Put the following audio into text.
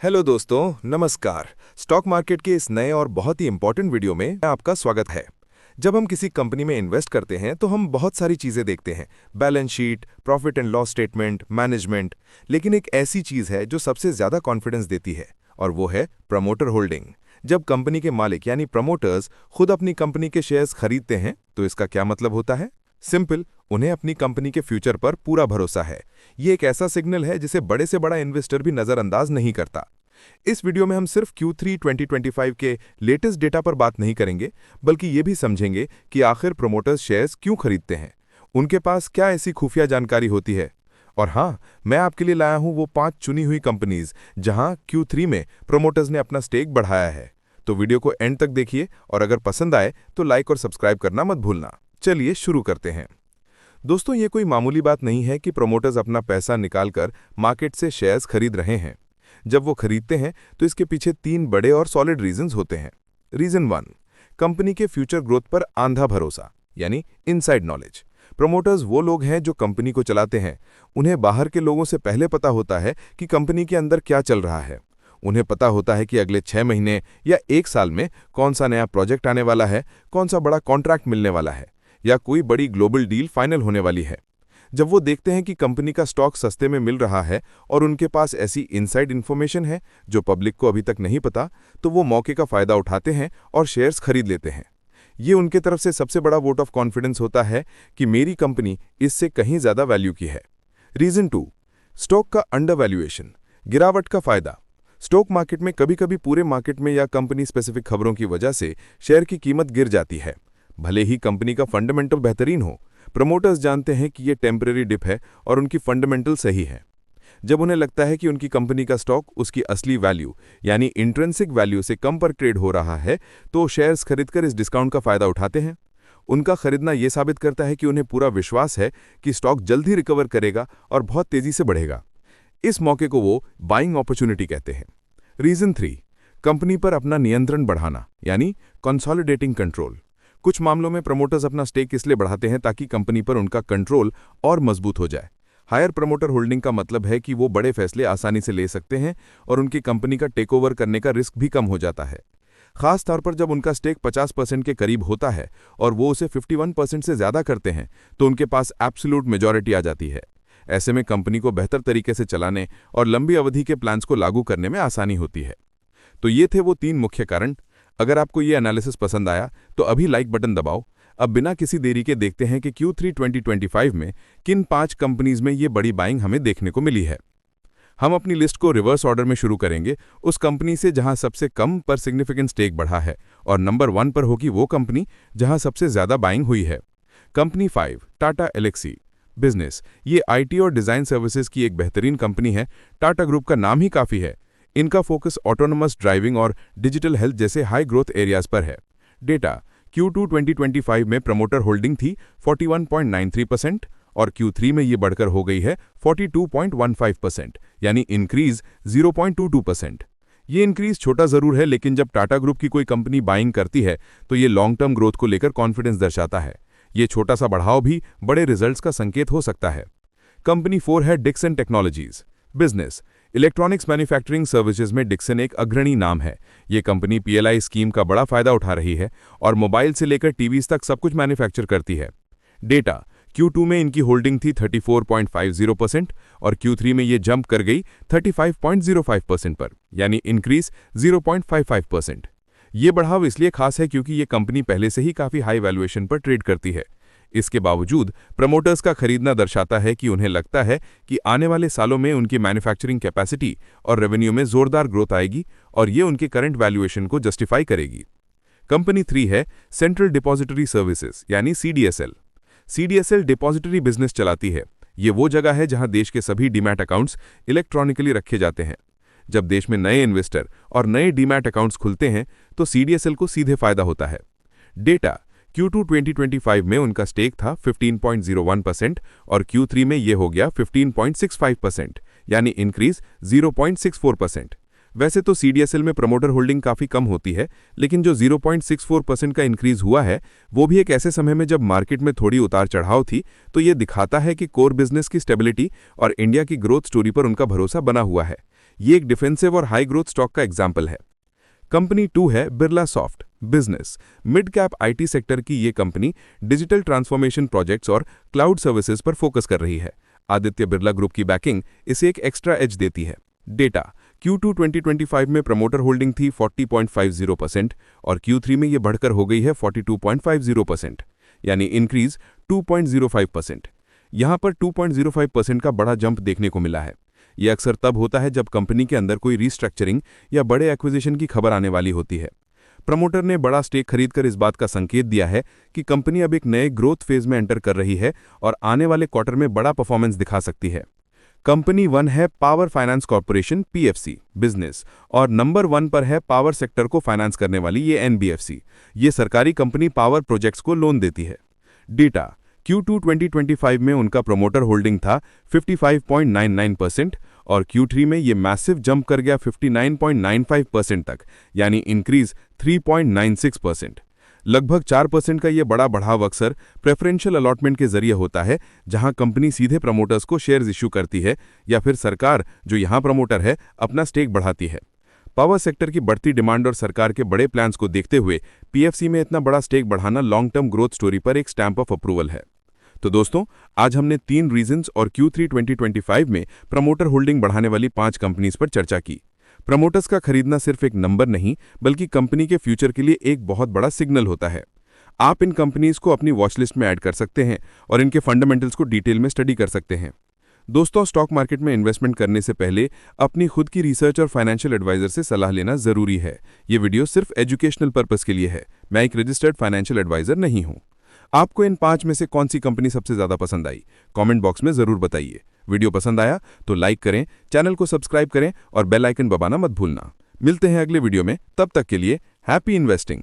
Hello दोस्तों, नमस्कार। Stock market के इस नए और बहुत ही इंपॉर्टेंट वीडियो में आपका स्वागत है। जब हम किसी कंपनी में इन्वेस्ट करते हैं तो हम बहुत सारी चीज़ें देखते हैं, balance sheet, profit and loss statement, management. लेकिन एक ऐसी चीज़ है जो सबसे ज़्यादा कॉन्फिडेंस देती है, और वो है प्रमोटर होल्डिंग। जब कंपनी के मालिक यानी प्रमोटर्स खुद अपनी कंपनी के शेयर्स खरीदते हैं तो इसका क्या मतलब होता है? सिंपल, उन्हें अपनी कंपनी के फ्यूचर पर पूरा भरोसा है। ये एक ऐसा सिग्नल है जिसे बड़े से बड़ा इन्वेस्टर भी नजरअंदाज नहीं करता। इस वीडियो में हम सिर्फ Q3 2025 के लेटेस्ट डेटा पर बात नहीं करेंगे, बल्कि ये भी समझेंगे कि आखिर प्रमोटर्स शेयर्स क्यों खरीदते हैं, उनके पास क्या ऐसी खुफिया जानकारी होती है। और हाँ, मैं आपके लिए लाया हूं वो 5 चुनी हुई कंपनीज जहां Q3 में प्रमोटर्स ने अपना स्टेक बढ़ाया है। तो वीडियो को एंड तक देखिए, और अगर पसंद आए तो लाइक और सब्सक्राइब करना मत भूलना। चलिए शुरू करते हैं। दोस्तों, ये कोई मामूली बात नहीं है कि प्रमोटर्स अपना पैसा निकालकर मार्केट से शेयर्स खरीद रहे हैं। जब वो खरीदते हैं तो इसके पीछे 3 बड़े और सॉलिड रीजंस होते हैं। रीजन 1, कंपनी के फ्यूचर ग्रोथ पर आंधा भरोसा, यानी इनसाइड नॉलेज। प्रमोटर्स वो लोग हैं जो कंपनी को चलाते हैं। उन्हें बाहर के लोगों से पहले पता होता है कि कंपनी के अंदर क्या चल रहा है। उन्हें पता होता है कि अगले 6 महीने या 1 साल में कौन सा नया प्रोजेक्ट आने वाला है, कौन सा बड़ा कॉन्ट्रैक्ट मिलने वाला है, या कोई बड़ी ग्लोबल डील फाइनल होने वाली है। जब वो देखते हैं कि कंपनी का स्टॉक सस्ते में मिल रहा है और उनके पास ऐसी इनसाइड इन्फॉर्मेशन है जो पब्लिक को अभी तक नहीं पता, तो वो मौके का फायदा उठाते हैं और शेयर्स खरीद लेते हैं। ये उनके तरफ से सबसे बड़ा वोट ऑफ कॉन्फिडेंस होता है कि मेरी कंपनी इससे कहीं ज्यादा वैल्यू की है। रीजन 2, स्टॉक का अंडर वैल्यूएशन, गिरावट का फायदा। स्टॉक मार्केट में कभी कभी पूरे मार्केट में या कंपनी स्पेसिफिक खबरों की वजह से शेयर की कीमत गिर जाती है, भले ही कंपनी का फंडामेंटल बेहतरीन हो। प्रमोटर्स जानते हैं कि ये टेम्परेरी डिप है और उनकी फंडामेंटल सही है। जब उन्हें लगता है कि उनकी कंपनी का स्टॉक उसकी असली वैल्यू यानी इंट्रिंसिक वैल्यू से कम पर ट्रेड हो रहा है, तो शेयर्स खरीदकर इस डिस्काउंट का फायदा उठाते हैं। उनका खरीदना यह साबित करता है कि उन्हें पूरा विश्वास है कि स्टॉक जल्द ही रिकवर करेगा और बहुत तेजी से बढ़ेगा। इस मौके को वो बाइंग अपॉर्चुनिटी कहते हैं। रीजन 3, कंपनी पर अपना नियंत्रण बढ़ाना, यानी कंसोलिडेटिंग कंट्रोल। कुछ मामलों में प्रमोटर्स अपना स्टेक इसलिए बढ़ाते हैं ताकि कंपनी पर उनका कंट्रोल और मजबूत हो जाए। हायर प्रमोटर होल्डिंग का मतलब है कि वो बड़े फैसले आसानी से ले सकते हैं और उनकी कंपनी का टेकओवर करने का रिस्क भी कम हो जाता है। खास तौर पर जब उनका स्टेक 50% के करीब होता है और वो उसे 51% से ज्यादा करते हैं, तो उनके पास एब्सोल्यूट मेजॉरिटी आ जाती है। ऐसे में कंपनी को बेहतर तरीके से चलाने और लंबी अवधि के प्लान्स को लागू करने में आसानी होती है। तो ये थे वो 3 मुख्य कारण। अगर आपको ये एनालिसिस पसंद आया तो अभी लाइक बटन दबाओ। अब बिना किसी देरी के देखते हैं कि Q3 2025 में किन 5 कंपनीज में ये बड़ी बाइंग हमें देखने को मिली है। हम अपनी लिस्ट को रिवर्स ऑर्डर में शुरू करेंगे, उस कंपनी से जहां सबसे कम पर सिग्निफिकेंट स्टेक बढ़ा है, और नंबर 1 पर होगी वो कंपनी जहां सबसे ज्यादा बाइंग हुई है। Company 5, Tata Elxsi business. ये IT और डिजाइन सर्विसेज की एक बेहतरीन कंपनी है। टाटा ग्रुप का नाम ही काफी है। इनका फोकस ऑटोनोमस ड्राइविंग और डिजिटल हेल्थ जैसे हाई ग्रोथ एरियाज पर है। डेटा, Q2 2025 में प्रमोटर होल्डिंग थी 41.93% और Q3 में ये बढ़कर हो गई है 42.15%, यानी इंक्रीज 0.22%। ये इंक्रीज छोटा जरूर है, लेकिन जब टाटा ग्रुप की कोई कंपनी बाइंग करती है तो ये लॉन्ग टर्म ग्रोथ को लेकर कॉन्फिडेंस दर्शाता है। ये छोटा सा बढ़ाव भी बड़े रिजल्ट्स का संकेत हो सकता है। कंपनी 4 है Dixon Technologies business. Electronics manufacturing services में डिक्सन एक अग्रणी नाम है। ये कंपनी PLI स्कीम का बड़ा फायदा उठा रही है और मोबाइल से लेकर टीवीज तक सब कुछ मैन्युफैक्चर करती है। डेटा, Q2 में इनकी होल्डिंग थी 34.50% और Q3 में ये जंप कर गई 35.05% पर, यानी इंक्रीज 0.55%। ये बढ़ाव इसलिए खास है क्योंकि ये कंपनी पहले से ही काफी हाई वैल्यूएशन पर ट्रेड करती है। इसके बावजूद प्रमोटर्स का खरीदना दर्शाता है कि उन्हें लगता है कि आने वाले सालों में उनकी मैन्युफैक्चरिंग कैपेसिटी और रेवेन्यू में जोरदार ग्रोथ आएगी और ये उनके करंट वैल्यूएशन को जस्टिफाई करेगी। कंपनी 3 है सेंट्रल डिपॉजिटरी सर्विसेज, यानी CDSL। CDSL डिपॉजिटरी बिजनेस चलाती है। ये वो जगह है जहां देश के सभी डीमैट अकाउंट्स इलेक्ट्रॉनिकली रखे जाते हैं। जब देश में नए इन्वेस्टर और नए डीमैट अकाउंट्स खुलते हैं तो CDSL को सीधे फायदा होता है। डेटा, Q2 2025 में उनका स्टेक था 15.01% और Q3 में ये हो गया 15.65%, यानी इंक्रीज 0.64%। वैसे तो CDSL में प्रमोटर होल्डिंग काफी कम होती है, लेकिन जो 0.64% का इंक्रीज हुआ है वो भी एक ऐसे समय में जब मार्केट में थोड़ी उतार चढ़ाव थी, तो ये दिखाता है कि कोर बिजनेस की स्टेबिलिटी और इंडिया की ग्रोथ स्टोरी पर उनका भरोसा बना हुआ है। ये एक डिफेंसिव और हाई ग्रोथ स्टॉक का एग्जाम्पल है। कंपनी 2 है Birla soft business. Mid cap IT sector की ये कंपनी डिजिटल ट्रांसफॉर्मेशन प्रोजेक्ट्स और क्लाउड सर्विसेज पर फोकस कर रही है। आदित्य बिरला ग्रुप की बैकिंग इसे एक एक्स्ट्रा एज देती है। डेटा Q2 2025 में प्रमोटर होल्डिंग थी 40.50% और Q3 में ये बढ़कर हो गई है 42.50%, यानी इंक्रीज 2.05%। यहाँ पर 2.05% का बड़ा जंप देखने को मिला है। यह अक्सर तब होता है जब कंपनी के अंदर कोई रीस्ट्रक्चरिंग या बड़े एक्विजिशन की खबर आने वाली होती है। प्रमोटर ने बड़ा स्टेक खरीदकर इस बात का संकेत दिया है कि कंपनी अब एक नए ग्रोथ फेज में एंटर कर रही है और आने वाले क्वार्टर में बड़ा परफॉर्मेंस दिखा सकती है। कंपनी 1 है power finance corporation PFC business और नंबर 1 पर है पावर सेक्टर को फाइनेंस करने वाली ये NBFC। ये सरकारी कंपनी पावर प्रोजेक्ट्स को लोन देती है। डेटा Q2 2025 में उनका प्रमोटर होल्डिंग था 55.99% और Q3 में ये मैसिव जंप कर गया 59.95% तक, यानी इंक्रीज 3.96%। लगभग 4% का ये बड़ा बढ़ाव अक्सर प्रेफरेंशियल अलॉटमेंट के जरिए होता है, जहां कंपनी सीधे प्रमोटर्स को शेयर्स इश्यू करती है या फिर सरकार, जो यहां प्रमोटर है, अपना स्टेक बढ़ाती है। पावर सेक्टर की बढ़ती डिमांड और सरकार के बड़े प्लान्स को देखते हुए PFC में इतना बड़ा स्टेक बढ़ाना लॉन्ग टर्म ग्रोथ स्टोरी पर एक स्टैंप ऑफ अप्रूवल है। तो दोस्तों, आज हमने 3 रीजंस और Q3 2025 में प्रमोटर होल्डिंग बढ़ाने वाली 5 कंपनीज पर चर्चा की। प्रमोटर्स का खरीदना सिर्फ एक नंबर नहीं, बल्कि कंपनी के फ्यूचर के लिए एक बहुत बड़ा सिग्नल होता है। आप इन कंपनीज को अपनी वॉच लिस्ट में ऐड कर सकते हैं और इनके फंडामेंटल्स को डिटेल में स्टडी कर सकते हैं। दोस्तों, स्टॉक मार्केट में इन्वेस्टमेंट करने से पहले अपनी खुद की रिसर्च और फाइनेंशियल एडवाइजर से सलाह लेना जरूरी है। ये वीडियो सिर्फ एजुकेशनल पर्पस के लिए है। मैं एक रजिस्टर्ड फाइनेंशियल एडवाइजर नहीं हूं। आपको इन 5 में से कौन सी कंपनी सबसे ज्यादा पसंद आई? कमेंट बॉक्स में जरूर बताइए। वीडियो पसंद आया तो लाइक करें, चैनल को सब्सक्राइब करें और बेल आइकन दबाना मत भूलना। मिलते हैं अगले वीडियो में, तब तक के लिए हैप्पी इन्वेस्टिंग।